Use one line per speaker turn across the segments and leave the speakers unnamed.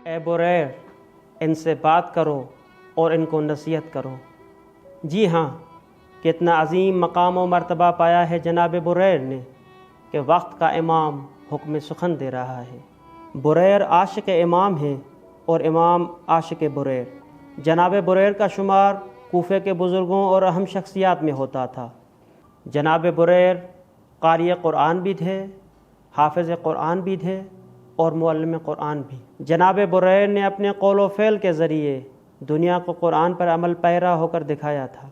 اے بریر، ان سے بات کرو اور ان کو نصیحت کرو۔ جی ہاں، کتنا عظیم مقام و مرتبہ پایا ہے جناب بریر نے کہ وقت کا امام حکم سخن دے رہا ہے۔ بریر عاشق امام ہیں اور امام عاشق بریر۔ جناب بریر کا شمار کوفے کے بزرگوں اور اہم شخصیات میں ہوتا تھا۔ جناب بریر قاری قرآن بھی تھے، حافظ قرآن بھی تھے اور معلم قرآن بھی۔ جناب بریر نے اپنے قول و فعل کے ذریعے دنیا کو قرآن پر عمل پیرا ہو کر دکھایا تھا۔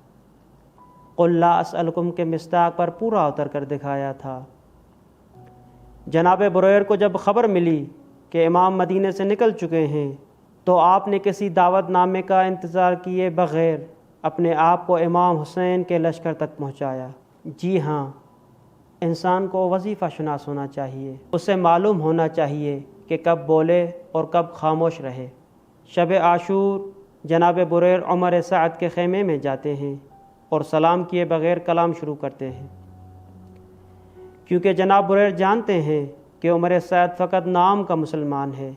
قل لا اسألکم کے مصداق پر پورا اتر کر دکھایا تھا۔ جناب بریر کو جب خبر ملی کہ امام مدینے سے نکل چکے ہیں تو آپ نے کسی دعوت نامے کا انتظار کیے بغیر اپنے آپ کو امام حسین کے لشکر تک پہنچایا۔ جی ہاں، انسان کو وظیفہ شناس ہونا چاہیے، اسے معلوم ہونا چاہیے کہ کب بولے اور کب خاموش رہے۔ شب عاشور جناب بریر عمر سعد کے خیمے میں جاتے ہیں اور سلام کیے بغیر کلام شروع کرتے ہیں، کیونکہ جناب بریر جانتے ہیں کہ عمر سعد فقط نام کا مسلمان ہے۔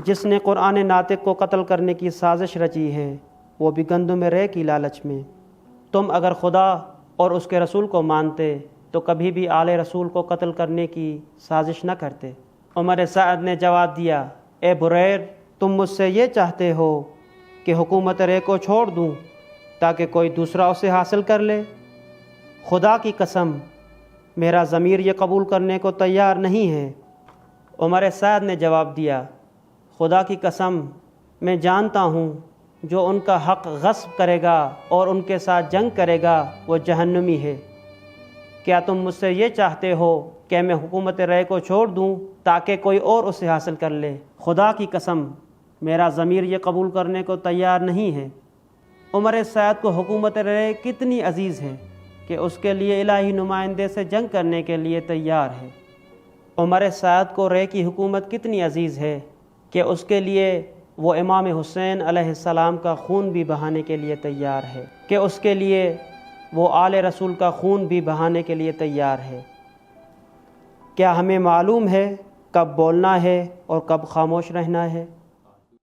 جس نے قرآن ناطق کو قتل کرنے کی سازش رچی ہے، وہ بھی گندم رے کی لالچ میں۔ تم اگر خدا اور اس کے رسول کو مانتے تو کبھی بھی آل رسول کو قتل کرنے کی سازش نہ کرتے۔ عمر سعد نے جواب دیا، اے بریر، تم مجھ سے یہ چاہتے ہو کہ حکومت رے کو چھوڑ دوں تاکہ کوئی دوسرا اسے حاصل کر لے؟ خدا کی قسم، میرا ضمیر یہ قبول کرنے کو تیار نہیں ہے۔ عمر سعد نے جواب دیا، خدا کی قسم، میں جانتا ہوں جو ان کا حق غصب کرے گا اور ان کے ساتھ جنگ کرے گا وہ جہنمی ہے۔ کیا تم مجھ سے یہ چاہتے ہو کہ میں حکومت رے کو چھوڑ دوں تاکہ کوئی اور اسے حاصل کر لے؟ خدا کی قسم، میرا ضمیر یہ قبول کرنے کو تیار نہیں ہے۔ عمر سعد کو حکومت رے کتنی عزیز ہے کہ اس کے لیے الہی نمائندے سے جنگ کرنے کے لیے تیار ہے۔ عمر سعد کو رے کی حکومت کتنی عزیز ہے کہ اس کے لیے وہ امام حسین علیہ السلام کا خون بھی بہانے کے لیے تیار ہے، کہ اس کے لیے وہ آل رسول کا خون بھی بہانے کے لیے تیار ہے۔ کیا ہمیں معلوم ہے کب بولنا ہے اور کب خاموش رہنا ہے؟